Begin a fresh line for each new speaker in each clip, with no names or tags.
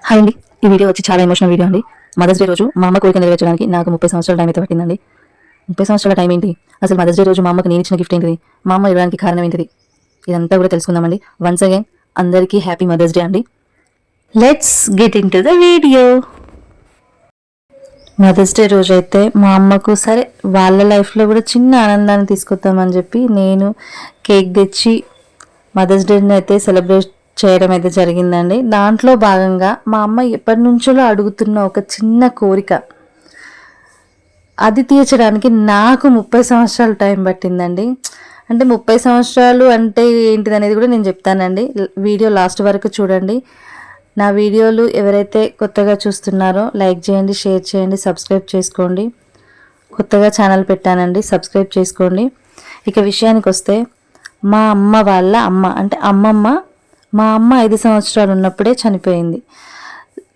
Hi అండి. ఈ video వచ్చి చాలా ఎమోషనల్ వీడియో అండి. మదర్స్ డే రోజు మా అమ్మ కోరిక నెరవేర్చడానికి నాకు 30 సంవత్సరాల టైం అయితే పట్టిందండి. 30 సంవత్సరాల టైం ఏంటి, అసలు మదర్స్ డే రోజు మా అమ్మకి నేను ఇచ్చిన గిఫ్ట్ ఏంటిది, మా అమ్మ ఇవ్వడానికి కారణం ఏంటిది, ఇదంతా కూడా తెలుసుకుందామండి. వన్స్ అగైన్ అందరికీ హ్యాపీ మదర్స్ డే అండి. Let's get into the video. Mother's day రోజు అయితే మా అమ్మకు సరే వాళ్ళ లైఫ్లో కూడా చిన్న ఆనందాన్ని తీసుకొద్దామని చెప్పి నేను కేక్ తెచ్చి మదర్స్ డేని అయితే సెలబ్రేట్ చేయడం అయితే జరిగిందండి. దాంట్లో భాగంగా మా అమ్మ ఎప్పటి నుంచో అడుగుతున్న ఒక చిన్న కోరిక, అది తీర్చడానికి నాకు 30 సంవత్సరాలు టైం పట్టిందండి. అంటే 30 సంవత్సరాలు అంటే ఏంటిది అనేది కూడా నేను చెప్తానండి. వీడియో లాస్ట్ వరకు చూడండి. నా వీడియోలు ఎవరైతే కొత్తగా చూస్తున్నారో లైక్ చేయండి, షేర్ చేయండి, సబ్స్క్రైబ్ చేసుకోండి. కొత్తగా ఛానల్ పెట్టానండి, సబ్స్క్రైబ్ చేసుకోండి. ఇక విషయానికి వస్తే, మా అమ్మ వాళ్ళ అమ్మ అంటే అమ్మమ్మ, మా అమ్మ 5 సంవత్సరాలు ఉన్నప్పుడే చనిపోయింది.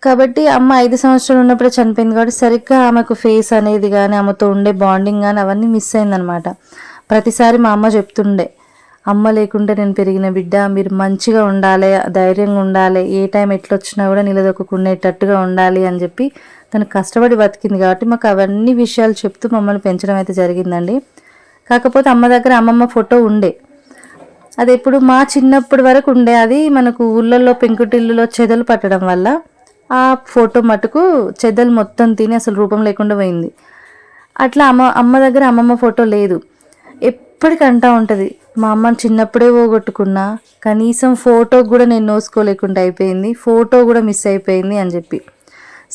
కాబట్టి అమ్మ 5 సంవత్సరాలు ఉన్నప్పుడే చనిపోయింది కాబట్టి సరిగ్గా ఆమెకు ఫేస్ అనేది కానీ ఆమెతో ఉండే బాండింగ్ కానీ అవన్నీ మిస్ అయిందనమాట. ప్రతిసారి మా అమ్మ చెప్తుండే, అమ్మ లేకుంటే నేను పెరిగిన బిడ్డ, మీరు మంచిగా ఉండాలి, ధైర్యంగా ఉండాలి, ఏ టైం ఎట్లొచ్చినా కూడా నిలదొక్కుండేటట్టుగా ఉండాలి అని చెప్పి తను కష్టపడి బతికింది. కాబట్టి మాకు అవన్నీ విషయాలు చెప్తూ మమ్మల్ని పెంచడం అయితే జరిగిందండి. కాకపోతే అమ్మ దగ్గర అమ్మమ్మ ఫోటో ఉండే, అది ఎప్పుడు మా చిన్నప్పటి వరకు ఉండే, అది మనకు ఊళ్ళల్లో పెంకుటిల్లులో చెదలు పట్టడం వల్ల ఆ ఫోటో మటుకు చెదలు మొత్తం తిని అసలు రూపం లేకుండా పోయింది. అట్లా అమ్మ దగ్గర అమ్మమ్మ ఫోటో లేదు. ఎప్పటికంటా ఉంటుంది, మా అమ్మని చిన్నప్పుడే పోగొట్టుకున్నా, కనీసం ఫోటో కూడా నేను నోసుకోలేకుండా అయిపోయింది, ఫోటో కూడా మిస్ అయిపోయింది అని చెప్పి.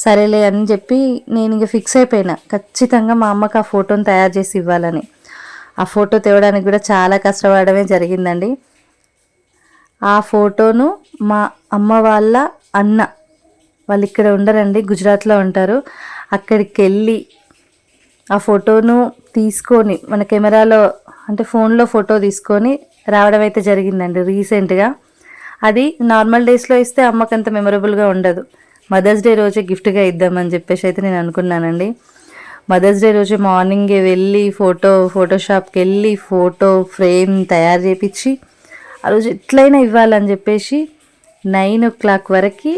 సరేలే అని చెప్పి నేను ఇంక ఫిక్స్ అయిపోయినా, ఖచ్చితంగా మా అమ్మకి ఆ ఫోటోని తయారు చేసి ఇవ్వాలని. ఆ ఫోటో తేవడానికి కూడా చాలా కష్టపడమే జరిగిందండి. ఆ ఫోటోను మా అమ్మ వాళ్ళ అన్న, వాళ్ళు ఇక్కడ ఉండరండి, గుజరాత్లో ఉంటారు, అక్కడికి వెళ్ళి ఆ ఫోటోను తీసుకొని మన కెమెరాలో అంటే ఫోన్లో ఫోటో తీసుకొని రావడం అయితే జరిగిందండి రీసెంట్గా. అది నార్మల్ డేస్లో ఇస్తే అమ్మకంత మెమరబుల్గా ఉండదు, మదర్స్ డే రోజే గిఫ్ట్గా ఇద్దామని చెప్పేసి అయితే నేను అనుకున్నానండి. మదర్స్ డే రోజు మార్నింగే వెళ్ళి ఫోటోషాప్కి వెళ్ళి ఫోటో ఫ్రేమ్ తయారు చేయించి ఆ రోజు ఎట్లయినా ఇవ్వాలని చెప్పేసి 9 o'clock వరకు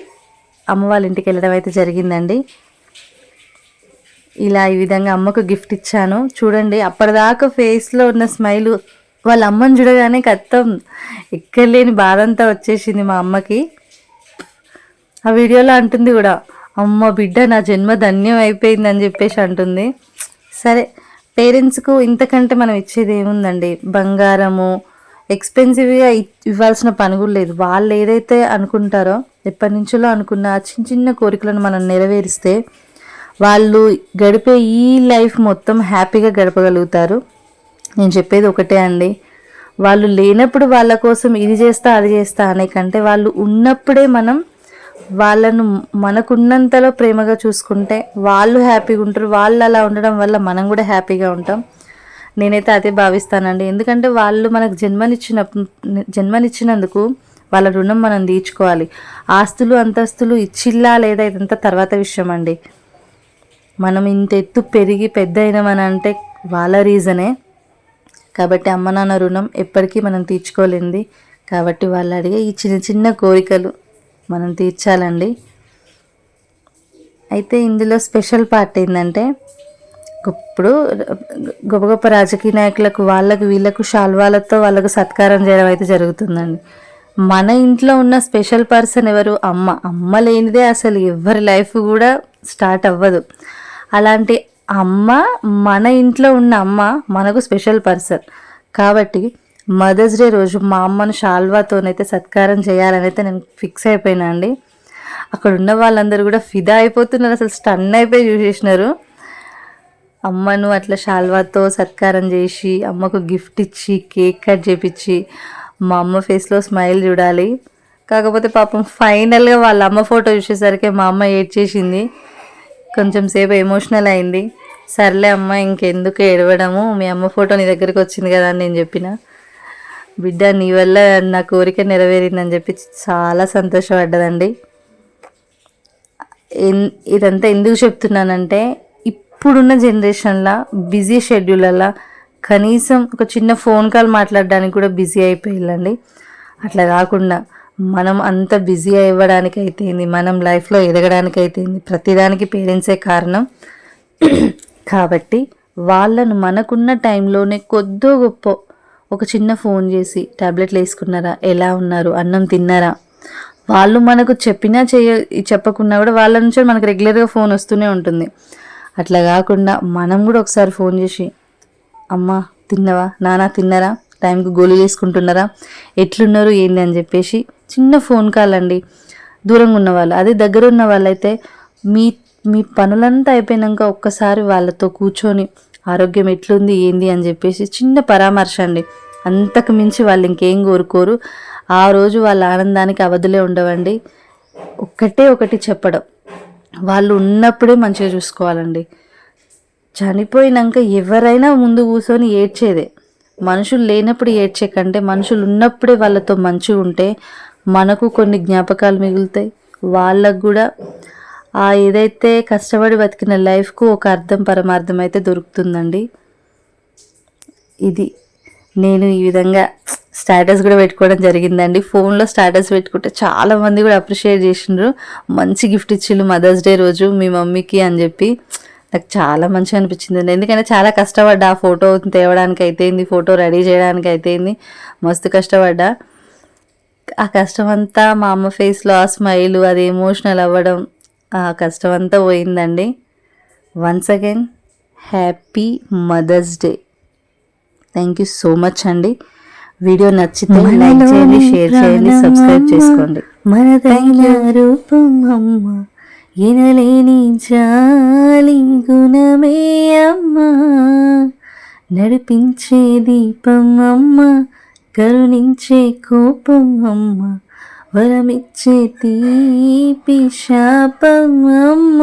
అమ్మ వాళ్ళ ఇంటికి వెళ్ళడం అయితే జరిగిందండి. ఇలా ఈ విధంగా అమ్మకు గిఫ్ట్ ఇచ్చాను. చూడండి, అప్పటిదాకా ఫేస్లో ఉన్న స్మైలు వాళ్ళ అమ్మని చూడగానే కత్తం ఎక్కలేని బాధ అంతా వచ్చేసింది మా అమ్మకి. ఆ వీడియోలో అంటుంది కూడా, అమ్మ బిడ్డ నా జన్మ ధన్యం అయిపోయింది అని చెప్పేసి అంటుంది. సరే, పేరెంట్స్కు ఇంతకంటే మనం ఇచ్చేది ఏముందండి, బంగారము ఎక్స్పెన్సివ్గా ఇవ్వాల్సిన పని కూడా లేదు. వాళ్ళు ఏదైతే అనుకుంటారో, ఎప్పటి నుంచో అనుకున్న చిన్న చిన్న కోరికలను మనం నెరవేరిస్తే వాళ్ళు గడిపే ఈ లైఫ్ మొత్తం హ్యాపీగా గడపగలుగుతారు. నేను చెప్పేది ఒకటే అండి, వాళ్ళు లేనప్పుడు వాళ్ళ కోసం ఇది చేస్తా అది చేస్తా అనే కంటే, వాళ్ళు ఉన్నప్పుడే మనం వాళ్ళను మనకున్నంతలో ప్రేమగా చూసుకుంటే వాళ్ళు హ్యాపీగా ఉంటారు. వాళ్ళు అలా ఉండడం వల్ల మనం కూడా హ్యాపీగా ఉంటాం. నేనైతే అదే భావిస్తానండి. ఎందుకంటే వాళ్ళు మనకు జన్మనిచ్చినందుకు వాళ్ళ రుణం మనం తీర్చుకోవాలి. ఆస్తులు అంతస్తులు ఇచ్చిల్లా లేదా ఇదంతా తర్వాత విషయం అండి. మనం ఇంత ఎత్తు పెరిగి పెద్ద అయినామని అంటే వాళ్ళ రీజనే. కాబట్టి అమ్మ నాన్న రుణం ఎప్పటికీ మనం తీర్చుకోలేంది. కాబట్టి వాళ్ళు అడిగే ఈ చిన్న చిన్న కోరికలు మనం తీర్చాలండి. అయితే ఇందులో స్పెషల్ పార్ట్ ఏంటంటే, ఇప్పుడు గొప్ప గొప్ప రాజకీయ నాయకులకు వాళ్ళకు వీళ్ళకు శాల్వాలతో వాళ్ళకు సత్కారం చేయడం అయితే జరుగుతుందండి. మన ఇంట్లో ఉన్న స్పెషల్ పర్సన్ ఎవరు? అమ్మ. అమ్మ లేనిదే అసలు ఎవరి లైఫ్ కూడా స్టార్ట్ అవ్వదు. అలాంటి అమ్మ, మన ఇంట్లో ఉన్న అమ్మ మనకు స్పెషల్ పర్సన్. కాబట్టి మదర్స్ డే రోజు మా అమ్మను శాల్వాతోనైతే సత్కారం చేయాలని అయితే నేను ఫిక్స్ అయిపోయినా అండి. అక్కడ ఉన్న వాళ్ళందరూ కూడా ఫిదా అయిపోతున్నారు, అసలు స్టన్ అయిపోయి చూసేసినారు. అమ్మను అట్లా శాల్వాతో సత్కారం చేసి అమ్మకు గిఫ్ట్ ఇచ్చి కేక్ కట్ చేపించి మా అమ్మ ఫేస్లో స్మైల్ చూడాలి. కాకపోతే పాపం ఫైనల్గా వాళ్ళ అమ్మ ఫోటో చూసేసరికి మా అమ్మ ఏడ్చేసింది, కొంచెం సేపు ఎమోషనల్ అయింది. సర్లే అమ్మ, ఇంకెందుకు ఏడవడము, మీ అమ్మ ఫోటో నీ దగ్గరికి వచ్చింది కదా అని నేను చెప్పిన. బిడ్డ నీ వల్ల నా కోరిక నెరవేరిందని చెప్పి చాలా సంతోషపడ్డదండి. ఇదంతా ఎందుకు చెప్తున్నానంటే, ఇప్పుడున్న జనరేషన్లో బిజీ షెడ్యూల్లో కనీసం ఒక చిన్న ఫోన్ కాల్ మాట్లాడడానికి కూడా బిజీ అయిపోయిందండి. అట్లా కాకుండా మనం అంత బిజీ అవ్వడానికి అయితేంది, మనం లైఫ్లో ఎదగడానికి అయితేంది, ప్రతిదానికి పేరెంట్సే కారణం. కాబట్టి వాళ్ళను మనకున్న టైంలోనే కొద్దో గొప్ప ఒక చిన్న ఫోన్ చేసి టాబ్లెట్లు వేసుకున్నారా, ఎలా ఉన్నారు, అన్నం తిన్నారా, వాళ్ళు మనకు చెప్పినా చెప్పకున్నా కూడా వాళ్ళ నుంచి మనకు రెగ్యులర్గా ఫోన్ వస్తూనే ఉంటుంది. అట్లా కాకుండా మనం కూడా ఒకసారి ఫోన్ చేసి అమ్మ తిన్నవా, నాన్న తిన్నారా, టైంకి గోళీలు వేసుకుంటున్నారా, ఎట్లున్నారు ఏంది అని చెప్పేసి చిన్న ఫోన్ కాల్ అండి. దూరంగా ఉన్న వాళ్ళు, అదే దగ్గర ఉన్న వాళ్ళైతే మీ మీ పనులంతా అయిపోయినాక ఒక్కసారి వాళ్ళతో కూర్చొని ఆరోగ్యం ఎట్లుంది ఏంది అని చెప్పేసి చిన్న పరామర్శ అండి. అంతకు మించి వాళ్ళు ఇంకేం కోరుకోరు. ఆ రోజు వాళ్ళ ఆనందానికి అవధులే ఉండవండి. ఒకటి చెప్పడం, వాళ్ళు ఉన్నప్పుడే మంచిగా చూసుకోవాలండి. చనిపోయినాక ఎవరైనా ముందు కూర్చొని ఏడ్చేదే. మనుషులు లేనప్పుడు ఏడ్చే కంటే మనుషులు ఉన్నప్పుడే వాళ్ళతో మంచిగా ఉంటే మనకు కొన్ని జ్ఞాపకాలు మిగులుతాయి, వాళ్ళకు కూడా ఆ ఏదైతే కష్టపడి బతికిన లైఫ్కు ఒక అర్థం పరమార్థం అయితే దొరుకుతుందండి. ఇది నేను ఈ విధంగా స్టేటస్ కూడా పెట్టుకోవడం జరిగిందండి. ఫోన్లో స్టేటస్ పెట్టుకుంటే చాలామంది కూడా అప్రిషియేట్ చేసిండ్రు, మంచి గిఫ్ట్ ఇచ్చిండ్రు మదర్స్ డే రోజు మీ మమ్మీకి అని చెప్పి. నాకు చాలా మంచిగా అనిపించింది, ఎందుకంటే చాలా కష్టపడ్డా ఆ ఫోటో తేవడానికి అయితేంది, ఫోటో రెడీ చేయడానికి అయితేంది, మస్తు కష్టపడ్డా. ఆ కష్టం అంతా మా అమ్మ ఫేస్లో ఆ స్మైలు, అది ఎమోషనల్ అవ్వడం, ఆ కష్టం అంతా పోయిందండి. Once again happy mother's day. Thank you so much అండి. వీడియో నచ్చితే లైక్ చేయండి, షేర్ చేయండి, సబ్స్క్రైబ్ చేసుకోండి. మనదైన రూపం అమ్మ, ఎనలేని జాలి గుణమే అమ్మ, నడిపించే దీపం అమ్మ, కరుణించే కోపం అమ్మ, వరమిచ్చే తీపి శాపం అమ్మ.